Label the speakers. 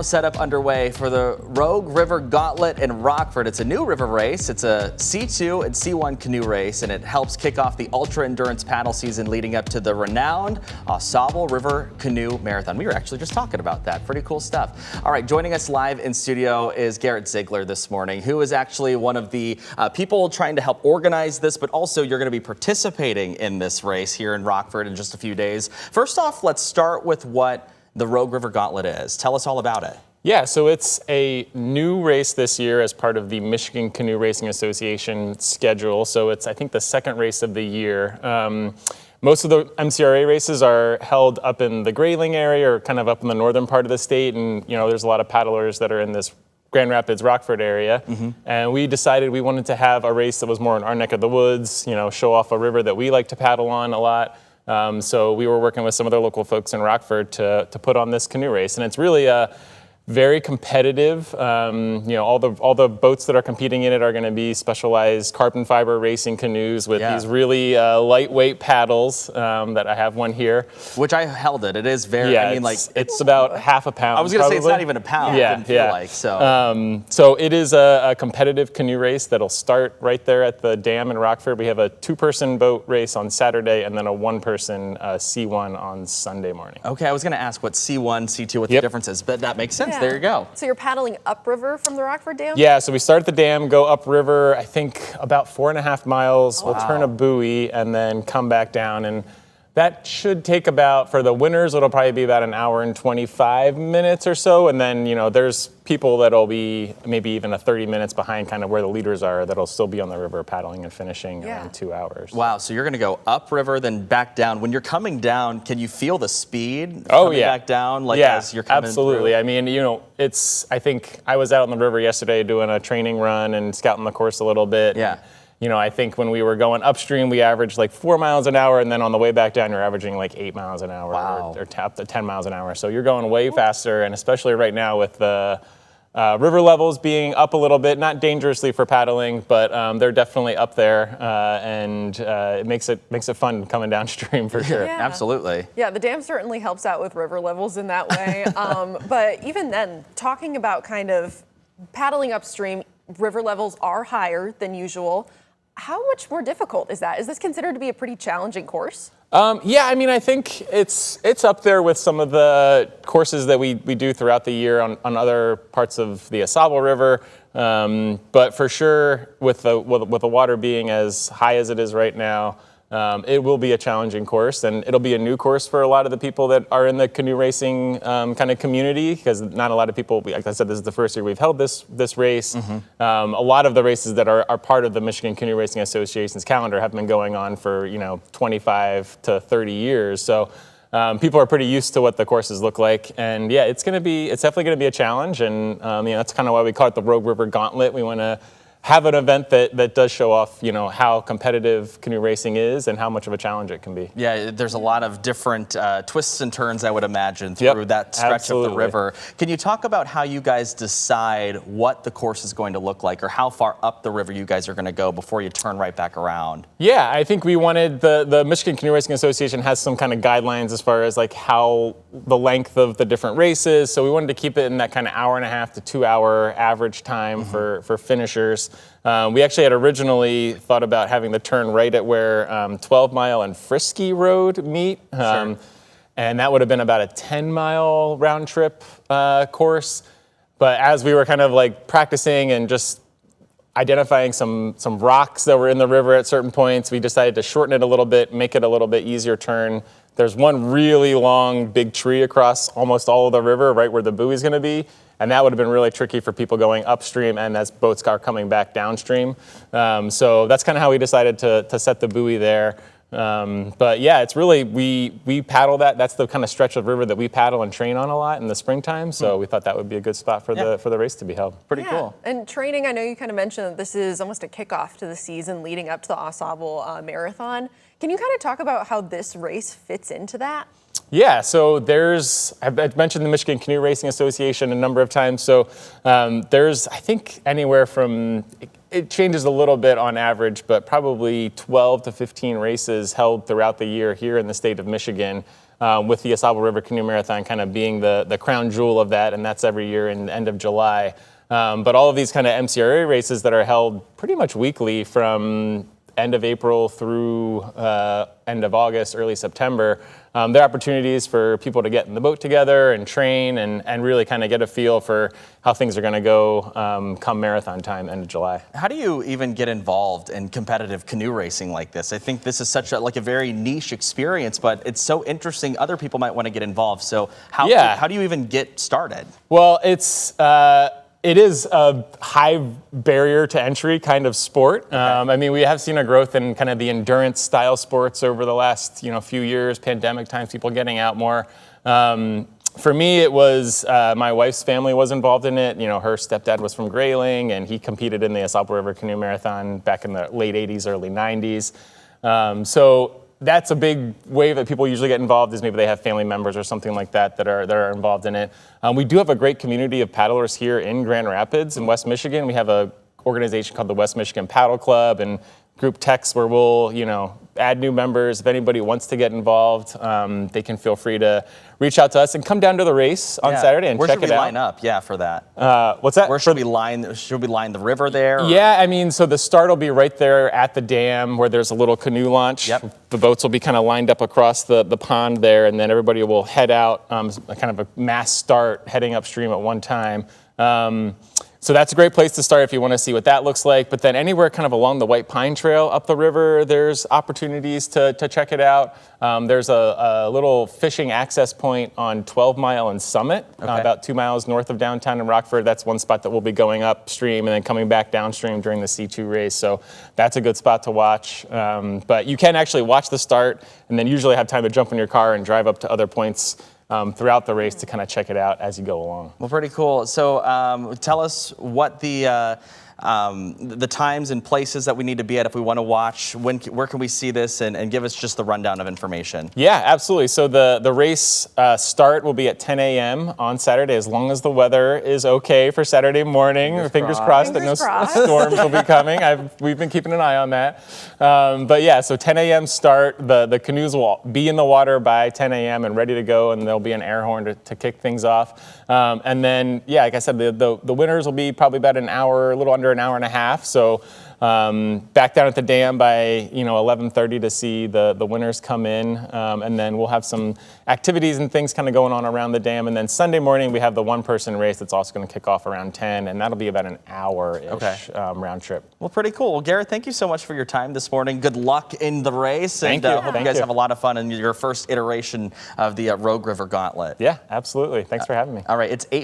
Speaker 1: Setup underway for the Rogue River Gauntlet in Rockford. It's a new river race. It's a C2 and C1 canoe race, and it helps kick off the ultra endurance paddle season leading up to the renowned AuSable River Canoe Marathon. We were actually just talking about that. Pretty cool stuff. All right, joining us live in studio is Garrett Ziegler this morning, who is actually one of the people trying to help organize this, but also you're going to be participating in this race here in Rockford in just a few days. First off, let's start with what the Rogue River Gauntlet is. Tell us all about it.
Speaker 2: Yeah, so it's a new race this year as part of the Michigan Canoe Racing Association schedule. So it's, I think, the second race of the year. Most of the MCRA races are held up in the Grayling area or kind of up in the northern part of the state. And, you know, there's a lot of paddlers that are in this Grand Rapids, Rockford area. And we decided we wanted to have a race that was more in our neck of the woods, you know, show off a river that we like to paddle on a lot. So we were working with some of the local folks in Rockford to put on this canoe race, and it's really very competitive. You know, all the boats that are competing in it are going to be specialized carbon fiber racing canoes with these really lightweight paddles. That I have one here,
Speaker 1: which I held it. It is very.
Speaker 2: Yeah,
Speaker 1: I mean,
Speaker 2: it's about half a pound.
Speaker 1: I was going to say it's not even a pound.
Speaker 2: Yeah,
Speaker 1: it didn't feel like so.
Speaker 2: So it is a competitive canoe race that'll start right there at the dam in Rockford. We have a 2-person boat race on Saturday and then a 1-person C1 on Sunday morning.
Speaker 1: Okay, I was going to ask what C1, C2, what the difference is, but that makes sense. There you go.
Speaker 3: So you're paddling upriver from the Rockford Dam?
Speaker 2: Yeah, so we start at the dam, go upriver, I think about 4.5 miles. We'll turn a buoy and then come back down. And that should take about, for the winners, it'll probably be about 1 hour and 25 minutes or so. And then, you know, there's people that'll be maybe even 30 minutes behind kind of where the leaders are that'll still be on the river paddling and finishing around 2 hours.
Speaker 1: Wow, so you're going to go upriver, then back down. When you're coming down, can you feel the speed
Speaker 2: coming
Speaker 1: back down? Like as you're coming
Speaker 2: absolutely.
Speaker 1: through?
Speaker 2: I mean, you know, I think I was out on the river yesterday doing a training run and scouting the course a little bit.
Speaker 1: Yeah.
Speaker 2: You know, I think when we were going upstream, we averaged like 4 miles an hour, and then on the way back down, you're averaging like 8 miles an hour or up to 10 miles an hour. So you're going way faster, and especially right now with the river levels being up a little bit, not dangerously for paddling, but they're definitely up there, and it makes it fun coming downstream for sure.
Speaker 3: Yeah.
Speaker 1: Absolutely.
Speaker 3: Yeah, the dam certainly helps out with river levels in that way. But even then, talking about kind of paddling upstream, river levels are higher than usual. How much more difficult is that? Is this considered to be a pretty challenging course?
Speaker 2: Yeah, I mean, I think it's up there with some of the courses that we do throughout the year on other parts of the AuSable River. But for sure, with the water being as high as it is right now, it will be a challenging course, and it'll be a new course for a lot of the people that are in the canoe racing kind of community, because not a lot of people, like I said, this is the first year we've held this race. A lot of the races that are part of the Michigan Canoe Racing Association's calendar have been going on for, you know, 25 to 30 years. So people are pretty used to what the courses look like, and yeah, it's definitely going to be a challenge, and you know, that's kind of why we call it the Rogue River Gauntlet. We want to have an event that does show off, you know, how competitive canoe racing is and how much of a challenge it can be.
Speaker 1: Yeah, there's a lot of different twists and turns, I would imagine, through that stretch of the river. Can you talk about how you guys decide what the course is going to look like, or how far up the river you guys are going to go before you turn right back around? Yeah, I think we wanted, the Michigan Canoe Racing Association has some kind of guidelines as far as like how the length of the different races, so we wanted to keep it in that kind of 1.5 to 2 hour average time for finishers. We actually had originally thought about having the turn right at where 12 Mile and Frisky Road meet. And that would have been about a 10-mile round trip course. But as we were kind of like practicing and just identifying some rocks that were in the river at certain points, we decided to shorten it a little bit, make it a little bit easier turn. There's one really long big tree across almost all of the river right where the buoy is going to be. And that would have been really tricky for people going upstream and as boats are coming back downstream. So that's kind of how we decided to set the buoy there. But yeah, it's really, we paddle that. That's the kind of stretch of river that we paddle and train on a lot in the springtime. So we thought that would be a good spot for the race to be held. Pretty cool.
Speaker 3: And training, I know you kind of mentioned that this is almost a kickoff to the season leading up to the AuSable Marathon. Can you kind of talk about how this race fits into that?
Speaker 2: Yeah, so I've mentioned the Michigan Canoe Racing Association a number of times. So there's, I think, anywhere from, it changes a little bit on average, but probably 12 to 15 races held throughout the year here in the state of Michigan. with the AuSable River Canoe Marathon kind of being the crown jewel of that, and that's every year in the end of July. But all of these kind of MCRA races that are held pretty much weekly from end of April through end of August, early September, there are opportunities for people to get in the boat together and train and really kind of get a feel for how things are going to go come marathon time, end of July.
Speaker 1: How do you even get involved in competitive canoe racing like this? I think this is such a very niche experience, but it's so interesting. Other people might want to get involved. So how do you even get started?
Speaker 2: Well, it is a high barrier to entry kind of sport. Okay. I mean, we have seen a growth in kind of the endurance style sports over the last few years, pandemic times, people getting out more. For me, it was my wife's family was involved in it. Her stepdad was from Grayling, and he competed in the AuSable River Canoe Marathon back in the late 80s, early 90s. So that's a big way that people usually get involved, is maybe they have family members or something like that are involved in it. We do have a great community of paddlers here in Grand Rapids in West Michigan. We have an organization called the West Michigan Paddle Club and group texts where we'll add new members. If anybody wants to get involved, they can feel free to reach out to us and come down to the race on Saturday and check it out.
Speaker 1: Where should we line up? Yeah, for that.
Speaker 2: What's that?
Speaker 1: Where should we line the river there? Or?
Speaker 2: Yeah, I mean, so the start will be right there at the dam where there's a little canoe launch.
Speaker 1: Yep.
Speaker 2: The boats will be kind of lined up across the pond there, and then everybody will head out, kind of a mass start heading upstream at one time. So that's a great place to start if you want to see what that looks like. But then anywhere kind of along the White Pine Trail up the river, there's opportunities to check it out. There's a little fishing access point on 12 Mile and Summit, about 2 miles north of downtown in Rockford. That's one spot that we'll be going upstream and then coming back downstream during the C2 race. So that's a good spot to watch. But you can actually watch the start and then usually have time to jump in your car and drive up to other points throughout the race to kind of check it out as you go along.
Speaker 1: Well, pretty cool. So tell us what the times and places that we need to be at if we want to watch. Where can we see this, and give us just the rundown of information?
Speaker 2: Yeah, absolutely. So the race start will be at 10 a.m. on Saturday, as long as the weather is okay for Saturday morning. Fingers crossed that no storms will be coming. We've been keeping an eye on that. But yeah, so 10 a.m. start. The canoes will be in the water by 10 a.m. and ready to go, and there'll be an air horn to kick things off. And then, yeah, like I said, the winners will be probably about an hour, a little under an hour and a half. So back down at the dam by 11:30 to see the winners come in, and then we'll have some activities and things kind of going on around the dam. And then Sunday morning we have the one-person race that's also going to kick off around 10, and that'll be about an hour-ish round trip.
Speaker 1: Well, pretty cool. Well, Garrett, thank you so much for your time this morning. Good luck in the race.
Speaker 2: Thank you.
Speaker 1: Hope you guys have a lot of fun in your first iteration of the Rogue River Gauntlet.
Speaker 2: Yeah, absolutely. Thanks for having me.
Speaker 1: All right, it's 8